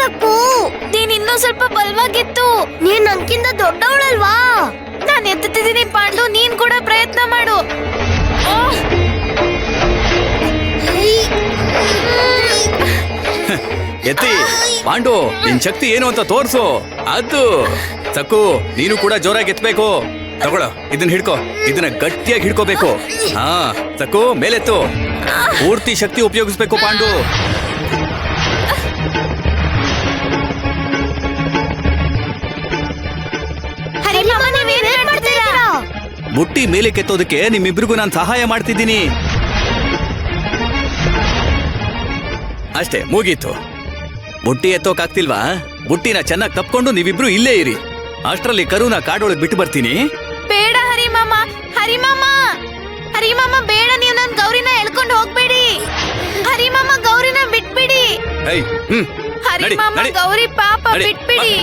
ಸಕ್ಕು, ನೀನ್ ಇನ್ನೂ ಸ್ವಲ್ಪ ಬಲವಾಗಿತ್ತು. ನೀನ್ ನಂಗಿಂತ ದೊಡ್ಡವಳಲ್ವಾ? ನಾನ್ ಎತ್ತುತ್ತಿದ್ದೀನಿ ಪಾಂಡು, ನೀನ್ ಕೂಡ ಪ್ರಯತ್ನ ಮಾಡು. ಎತ್ತಿ ಪಾಂಡು, ನಿನ್ ಶಕ್ತಿ ಏನು ಅಂತ ತೋರ್ಸು. ಅದು ಸಕ್ಕು, ನೀನು ಕೂಡ ಜೋರಾಗಿ ಎತ್ತಬೇಕು. ತಗೊಳ್ಳೋ, ಇದನ್ನ ಹಿಡ್ಕೋ, ಇದನ್ನ ಗಟ್ಟಿಯಾಗಿ ಹಿಡ್ಕೋಬೇಕು. ಹಾ ಸಕ್ಕು, ಮೇಲೆತ್ತು. ಪೂರ್ತಿ ಶಕ್ತಿ ಉಪಯೋಗಿಸ್ಬೇಕು ಪಾಂಡು. ಬುಟ್ಟಿ ಮೇಲೆ ಕೆತ್ತೋದಕ್ಕೆ ನಿಮ್ಮಿಬ್ರಿಗೂ ನಾನು ಸಹಾಯ ಮಾಡ್ತಿದ್ದೀನಿ. ಅಷ್ಟೇ, ಮುಗೀತು. ಬುಟ್ಟಿ ಎತ್ತೋಕಾಗ್ತಿಲ್ವಾ? ಬುಟ್ಟಿನ ಚೆನ್ನಾಗಿ ತಪ್ಕೊಂಡು ನೀವಿಬ್ರು ಇಲ್ಲೇ ಇರಿ. ಅಷ್ಟರಲ್ಲಿ ಕರುನ ಕಾಡೊಳಗೆ ಬಿಟ್ಟು ಬರ್ತೀನಿ. ಬೇಡ ಹರಿಮಾಮ, ಹರಿಮಾಮ, ಹರಿಮಾಮ ಬೇಡ, ನೀವು ನನ್ ಗೌರಿನ ಎಳ್ಕೊಂಡು ಹೋಗ್ಬೇಡಿ. ಹರಿಮಾಮ, ಗೌರಿನ ಬಿಟ್ಬಿಡಿ. ಹರಿಮಾಮ, ಗೌರಿ ಪಾಪ ಬಿಟ್ಬಿಡಿ.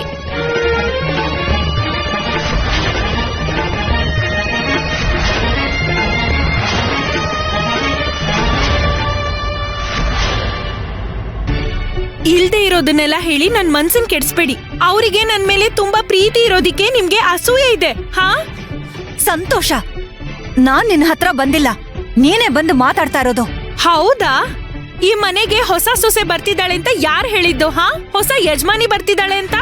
ಇಲ್ದೇ ಇರೋದನ್ನೆಲ್ಲ ಹೇಳಿ ನನ್ ಮನ್ಸನ್ ಕೆಡ್ಸ್ಬೇಡಿ. ಅವರಿಗೆ ನನ್ ಮೇಲೆ ತುಂಬಾ ಪ್ರೀತಿ ಇರೋದಿಕ್ಕೆ ನಿಮ್ಗೆ ಅಸೂಯೆ ಇದೆ. ಹಾ, ಸಂತೋಷ. ನಾನ್ ನಿನ್ ಹತ್ರ ಬಂದಿಲ್ಲ, ನೀನೇ ಬಂದು ಮಾತಾಡ್ತಾ ಇರೋದು. ಹೌದಾ? ಈ ಮನೆಗೆ ಹೊಸ ಸೊಸೆ ಬರ್ತಿದ್ದಾಳೆ ಅಂತ ಯಾರು ಹೇಳಿದ್ದು? ಹಾ, ಹೊಸ ಯಜಮಾನಿ ಬರ್ತಿದ್ದಾಳೆ ಅಂತ.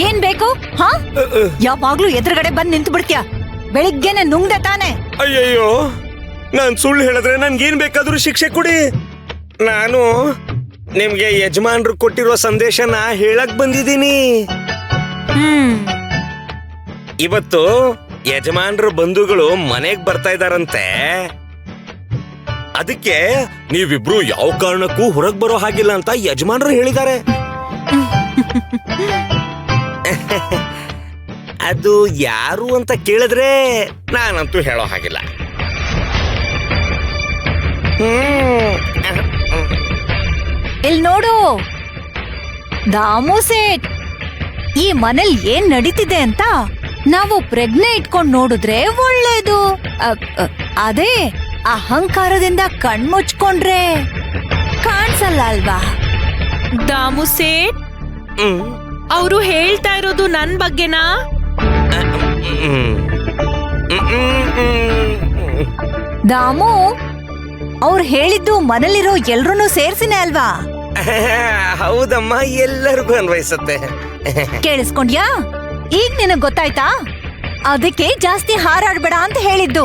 ಏನ್ ಬೇಕು? ಹಾ, ಯಾವಾಗ್ಲೂ ಎದುರುಗಡೆ ಬಂದ್ ನಿಂತು ಬಿಡ್ತೀಯ. ಬೆಳಿಗ್ಗೆನೆ ನುಂಗ್ದೆ ತಾನೆ. ಅಯ್ಯಯ್ಯೋ, ನಾನ್ ಸುಳ್ಳು ಹೇಳಿದ್ರೆ ನನ್ಗೇನ್ ಬೇಕಾದ್ರೂ ಶಿಕ್ಷೆ ಕೊಡಿ. ನಾನು ನಿಮ್ಗೆ ಯಜಮಾನ್ರು ಕೊಟ್ಟಿರೋ ಸಂದೇಶನ ಹೇಳಕ್ ಬಂದಿದ್ದೀನಿ. ಇವತ್ತು ಯಜಮಾನ್ರ ಬಂಧುಗಳು ಮನೆಗ್ ಬರ್ತಾ ಇದಾರಂತೆ. ಅದಕ್ಕೆ ನೀವಿಬ್ರು ಯಾವ ಕಾರಣಕ್ಕೂ ಹೊರಗ್ ಬರೋ ಹಾಗಿಲ್ಲ ಅಂತ ಯಜಮಾನ್ರು ಹೇಳಿದ್ದಾರೆ. ಅದು ಯಾರು ಅಂತ ಕೇಳಿದ್ರೆ ನಾನಂತೂ ಹೇಳೋ ಹಾಗಿಲ್ಲ. ಇಲ್ ನೋಡು ದಾಮು ಸೇಠ್, ಈ ಮನೇಲಿ ಏನ್ ನಡೀತಿದೆ ಅಂತ ನಾವು ಪ್ರಜ್ಞೆ ಇಟ್ಕೊಂಡ್ ನೋಡಿದ್ರೆ ಒಳ್ಳೇದು. ಅದೇ ಅಹಂಕಾರದಿಂದ ಕಣ್ಮುಚ್ಕೊಂಡ್ರೆ ಕಾಣಿಸಲ್ಲ ಅಲ್ವಾ? ದಾಮು ಸೇಠ್, ಅವರು ಹೇಳ್ತಾ ಇರೋದು ನನ್ ಬಗ್ಗೆನಾ? ದಾಮು, ಅವ್ರು ಹೇಳಿದ್ದು ಮನೇಲಿರೋ ಎಲ್ರೂ ಸೇರ್ಸಿನೇ ಅಲ್ವಾ? ಹೌದಮ್ಮ, ಎಲ್ಲರಿಗೂ ಅನ್ವಯಿಸುತ್ತೆ. ಕೇಳಿಸ್ಕೊಂಡ್ಯಾ? ಈಗ ನಿನಗ್ ಗೊತ್ತಾಯ್ತಾ? ಅದಕ್ಕೆ ಜಾಸ್ತಿ ಹಾರಾಡ್ಬೇಡ ಅಂತ ಹೇಳಿದ್ದು.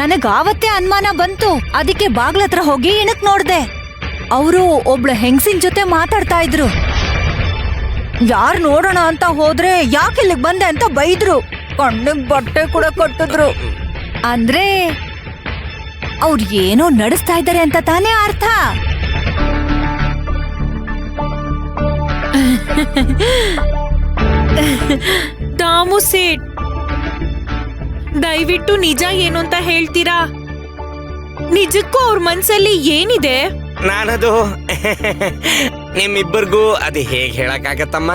ನನಗ್ ಆವತ್ತೇ ಅನುಮಾನ ಬಂತು. ಅದಕ್ಕೆ ಬಾಗ್ಲತ್ರ ಹೋಗಿ ಇಣಕ್ ನೋಡ್ದೆ. ಅವರು ಒಬ್ಳು ಹೆಂಗಸಿನ ಜೊತೆ ಮಾತಾಡ್ತಾ ಇದ್ರು. ಯಾರ್ ನೋಡೋಣ ಅಂತ ಹೋದ್ರೆ ಯಾಕೆ ಇಲ್ಲಿಗೆ ಬಂದೆ ಅಂತ ಬೈದ್ರು. ಕಣ್ಣಿಗ್ ಬಟ್ಟೆ ಕೂಡ ಕಟ್ಟಿದ್ರು. ಅಂದ್ರೆ ಅವ್ರು ಏನೋ ನಡೆಸ್ತಾ ಇದ್ದಾರೆ ಅಂತ ತಾನೇ ಅರ್ಥ. ದಾಮು ಸೇಠ್, ದಯವಿಟ್ಟು ನಿಜ ಏನು ಅಂತ ಹೇಳ್ತೀರಾ? ನಿಜಕ್ಕೂ ಅವ್ರ ಮನ್ಸಲ್ಲಿ ಏನಿದೆ? ನಾನದು ನಿಮ್ಮಿಬ್ಬರಿಗೂ ಅದು ಹೇಗ್ ಹೇಳಕ್ಕಾಗತ್ತಮ್ಮ?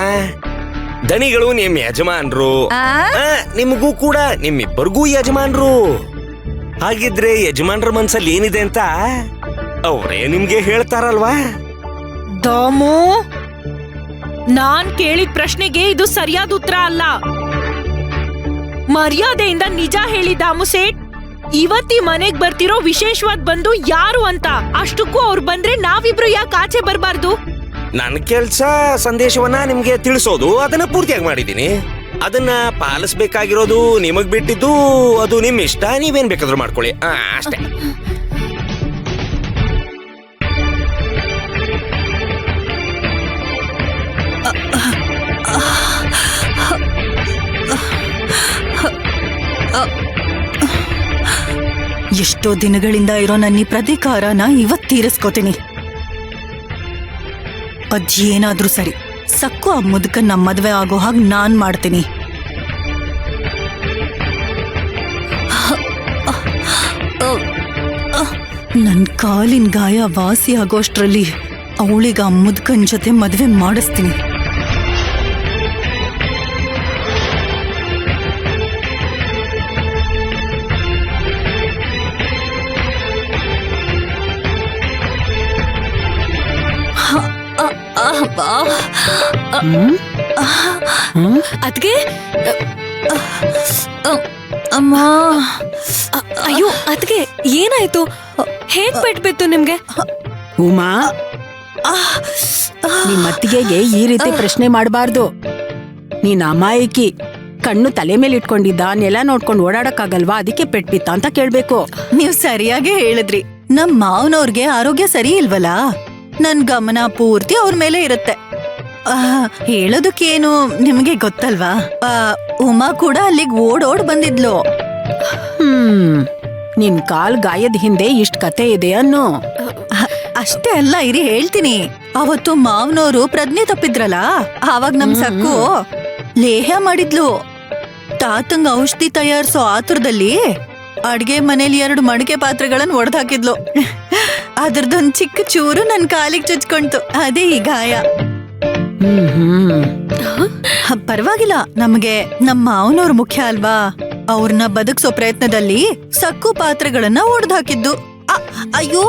ದಣಿಗಳು ನಿಮ್ ಯಜಮಾನ್ರು, ನಿಮಗೂ ಕೂಡ ನಿಮ್ಮಿಬ್ಬರಿಗೂ ಯಜಮಾನ್ರು. ಹಾಗಿದ್ರೆ ಯಜಮಾನ್ರ ಮನ್ಸಲ್ಲಿ ಏನಿದೆ ಅಂತ ಅವರೇ ನಿಮ್ಗೆ ಹೇಳ್ತಾರಲ್ವಾ? ದಾಮು, ನಾನ್ ಕೇಳಿದ ಪ್ರಶ್ನೆಗೆ ಇದು ಸರಿಯಾದ ಉತ್ತರ ಅಲ್ಲ. ಮರ್ಯಾದೆಯಿಂದ ನಿಜ ಹೇಳಿ ದಾಮು ಸೇಠ್, ಇವತ್ತಿ ಮನೆಗ್ ಬರ್ತಿರೋ ವಿಶೇಷವಾದ ಬಂದು ಯಾರು ಅಂತ. ಅಷ್ಟಕ್ಕೂ ಅವ್ರು ಬಂದ್ರೆ ನಾವಿಬ್ರು ಯಾಕೆ ಆಚೆ ಬರ್ಬಾರ್ದು? ನನ್ನ ಕೆಲ್ಸ ಸಂದೇಶವನ್ನ ನಿಮ್ಗೆ ತಿಳಿಸೋದು, ಅದನ್ನ ಪೂರ್ತಿಯಾಗಿ ಮಾಡಿದ್ದೀನಿ. ಅದನ್ನ ಪಾಲಿಸ್ಬೇಕಾಗಿರೋದು ನಿಮಗ್ ಬಿಟ್ಟಿದ್ದು. ಅದು ನಿಮ್ ಇಷ್ಟ, ನೀವೇನ್ ಬೇಕಾದ್ರೂ ಮಾಡ್ಕೊಳ್ಳಿ, ಅಷ್ಟೇ. ಎಷ್ಟೋ ದಿನಗಳಿಂದ ಇರೋ ನನ್ನ ಈ ಪ್ರತೀಕಾರನ ಇವತ್ತು ತೀರಿಸ್ಕೋತೀನಿ. ಅದೇನಾದ್ರೂ ಸರಿ, ಸಕ್ಕು ಆ ಮುದುಕನ್ನ ಮದ್ವೆ ಆಗೋ ಹಾಗೆ ನಾನ್ ಮಾಡ್ತೀನಿ. ನನ್ ಕಾಲಿನ ಗಾಯ ವಾಸಿ ಆಗೋಷ್ಟ್ರಲ್ಲಿ ಅವಳಿಗ ಆ ಮುದುಕನ್ ಜೊತೆ ಮದ್ವೆ ಮಾಡಿಸ್ತೀನಿ. ಅದ್ಗೆ ಅಮ್ಮ ಅಯ್ಯೋ ಅದ್ಗೆ ಏನಾಯ್ತು? ಹೇಗ್ ಪೆಟ್ಬಿತ್ತು ನಿಮ್ಗೆ? ಉಮಾ, ನಿಮ್ ಅತ್ತಿಗೆಗೆ ಈ ರೀತಿ ಪ್ರಶ್ನೆ ಮಾಡಬಾರ್ದು. ನೀನ್ ಅಮಾಯಕಿ, ಕಣ್ಣು ತಲೆ ಮೇಲೆ ಇಟ್ಕೊಂಡಿದ್ದ, ನೆಲ ನೋಡ್ಕೊಂಡು ಓಡಾಡಕ್ಕಾಗಲ್ವಾ, ಅದಕ್ಕೆ ಪೆಟ್ಬಿತ್ತ ಅಂತ ಕೇಳ್ಬೇಕು. ನೀವ್ ಸರಿಯಾಗಿ ಹೇಳಿದ್ರಿ. ನಮ್ ಮಾವನವ್ರಿಗೆ ಆರೋಗ್ಯ ಸರಿ ಇಲ್ವಲ್ಲ, ನನ್ ಗಮನ ಪೂರ್ತಿ ಅವ್ರ ಮೇಲೆ ಇರುತ್ತೆ. ಹೇಳೋದಕ್ಕೇನು ನಿಮ್ಗೆ ಗೊತ್ತಲ್ವಾ, ಉಮಾ ಕೂಡ ಅಲ್ಲಿಗೆ ಓಡೋಡ್ ಬಂದಿದ್ಲು. ನಿನ್ ಕಾಲ್ ಗಾಯದ ಹಿಂದೆ ಇಷ್ಟ್ ಕತೆ ಇದೆ ಅನ್ನೋ. ಅಷ್ಟೇ ಅಲ್ಲ, ಇರಿ ಹೇಳ್ತೀನಿ. ಅವತ್ತು ಮಾವನವರು ಪ್ರಜ್ಞೆ ತಪ್ಪಿದ್ರಲ್ಲ, ಆವಾಗ ನಮ್ ಸಕ್ಕು ಲೇಹ್ಯ ಮಾಡಿದ್ಲು. ತಾತಂಗ ಔಷಧಿ ತಯಾರಿಸೋ ಆತುರದಲ್ಲಿ ಅಡ್ಗೆ ಮನೇಲಿ 2 ಮಡಿಕೆ ಪಾತ್ರೆಗಳನ್ನ ಒಡೆದಾಕಿದ್ಲು. ಅದ್ರದೊಂದ್ ಚಿಕ್ಕ ಚೂರು ನನ್ ಕಾಲಿಗೆ ಚುಚ್ಕೊಂತು, ಅದೇ ಈ ಗಾಯ. ಪರವಾಗಿಲ್ಲ, ನಮ್ಗೆ ನಮ್ಮ ಮಾವನವ್ರು ಮುಖ್ಯ ಅಲ್ವಾ. ಅವ್ರನ್ನ ಬದುಕ್ಸೋ ಪ್ರಯತ್ನದಲ್ಲಿ ಸಕ್ಕು ಪಾತ್ರೆಗಳನ್ನ ಒಡೆದಾಕಿದ್ದು. ಅಯ್ಯೋ,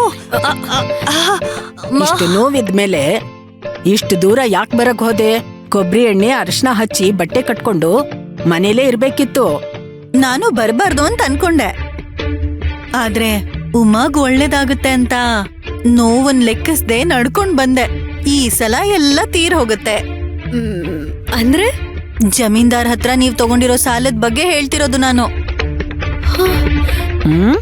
ಇಷ್ಟು ನೋವಿದ್ಮೇಲೆ ಇಷ್ಟು ದೂರ ಯಾಕೆ ಬರಕ್ ಹೋದೆ? ಕೊಬ್ಬರಿ ಎಣ್ಣೆ ಅರಿಶಿನ ಹಚ್ಚಿ ಬಟ್ಟೆ ಕಟ್ಕೊಂಡು ಮನೇಲೇ ಇರ್ಬೇಕಿತ್ತು. ನಾನು ಬರ್ಬಾರ್ದು ಅಂತ ಅನ್ಕೊಂಡೆ, ಆದ್ರೆ ಉಮಾಗ್ ಒಳ್ಳೇದಾಗುತ್ತೆ ಅಂತ ನೋವನ್ ಲೆಕ್ಕಿಸ್ದೆ ನಡ್ಕೊಂಡ್ ಬಂದೆ. ಈ ಸಲ ಎಲ್ಲ ತೀರ್ ಹೋಗುತ್ತೆ. ಅಂದ್ರೆ ಜಮೀನ್ದಾರ್ ಹತ್ರ ನೀವ್ ತಗೊಂಡಿರೋ ಸಾಲದ ಬಗ್ಗೆ ಹೇಳ್ತಿರೋದು ನಾನು.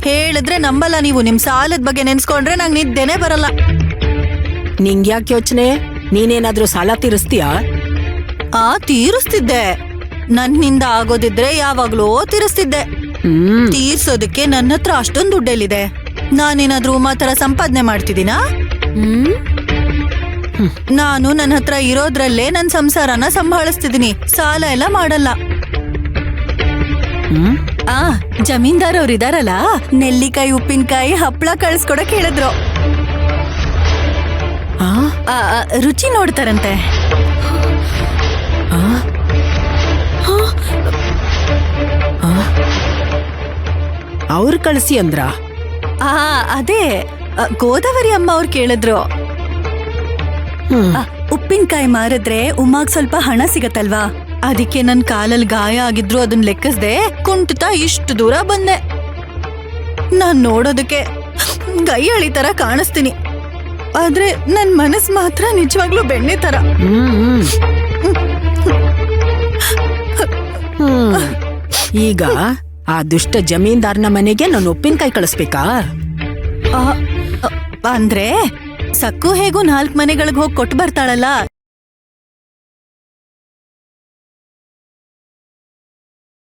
ಹೇಳಿದ್ರೆ ನಂಬಲ್ಲ ನೀವು. ನಿಮ್ ಸಾಲದ ಬಗ್ಗೆ ನೆನ್ಸ್ಕೊಂಡ್ರೆ ನಂಗ್ ನಿದ್ದೆನೆ ಬರಲ್ಲ. ನಿಂಗ್ಯಾಕೆ ಯೋಚನೆ? ನೀನೇನಾದ್ರೂ ಸಾಲ ತೀರಿಸ್ತೀಯಾ? ತೀರಿಸ್ತಿದ್ದೆ. ನನ್ನಿಂದ ಆಗೋದಿದ್ರೆ ಯಾವಾಗ್ಲೂ ತೀರಿಸ್ತಿದ್ದೆ. ತೀರ್ಸೋದಕ್ಕೆ ನನ್ನ ಹತ್ರ ಅಷ್ಟೊಂದು ದುಡ್ಡೆಲ್ಲಿದೆ. ನಾನೇನಾದ್ರೂ ಉಮಾ ತರ ಸಂಪಾದನೆ ಮಾಡ್ತಿದ್ದೀನಾ? ನಾನು ನನ್ನ ಹತ್ರ ಇರೋದ್ರಲ್ಲೇ ನನ್ ಸಂಸಾರನ ಸಂಭಾಳಿಸ್ತಿದ್ದೀನಿ, ಸಾಲ ಎಲ್ಲ ಮಾಡಲ್ಲ. ಜಮೀನ್ದಾರ್ ಅವ್ರು ಇದಾರಲ್ಲ, ನೆಲ್ಲಿಕಾಯಿ, ಉಪ್ಪಿನಕಾಯಿ, ಹಪ್ಳ ಕಳ್ಸ್ಕೊಡಕ್ ಹೇಳಿದ್ರು. ರುಚಿ ನೋಡ್ತಾರಂತೆ. ಅವ್ರು ಕಳಿಸಿ ಅಂದ್ರ? ಅದೇ ಗೋದಾವರಿ ಅಮ್ಮ ಅವ್ರು ಕೇಳಿದ್ರು. ಉಪ್ಪಿನಕಾಯಿ ಮಾರಿದ್ರೆ ಉಮಾಗ್ ಸ್ವಲ್ಪ ಹಣ ಸಿಗತ್ತಲ್ವಾ, ಅದಕ್ಕೆ ನನ್ ಕಾಲಲ್ಲಿ ಗಾಯ ಆಗಿದ್ರು ಅದನ್ನ ಲೆಕ್ಕಿಸ್ದೆ ಕುಂಟುತ್ತಾ ಇಷ್ಟು ದೂರ ಬಂದೆ. ನಾನ್ ನೋಡೋದಕ್ಕೆ ಗೈಯಳಿ ತರ ಕಾಣಿಸ್ತೀನಿ, ಆದ್ರೆ ನನ್ ಮನಸ್ ಮಾತ್ರ ನಿಜವಾಗ್ಲೂ ಬೆಣ್ಣೆ ತರ. ಈಗ ಆ ದುಷ್ಟ ಜಮೀನ್ದಾರ್ನ ಮನೆಗೆ ನಾನು ಉಪ್ಪಿನಕಾಯಿ ಕಳಿಸ್ಬೇಕಾ? ಅಂದ್ರೆ ಸಕ್ಕು ಹೇಗೂ 4 ಮನೆಗಳಿಗೆ ಹೋಗಿ ಕೊಟ್ಟು ಬರ್ತಾಳಲ್ಲ,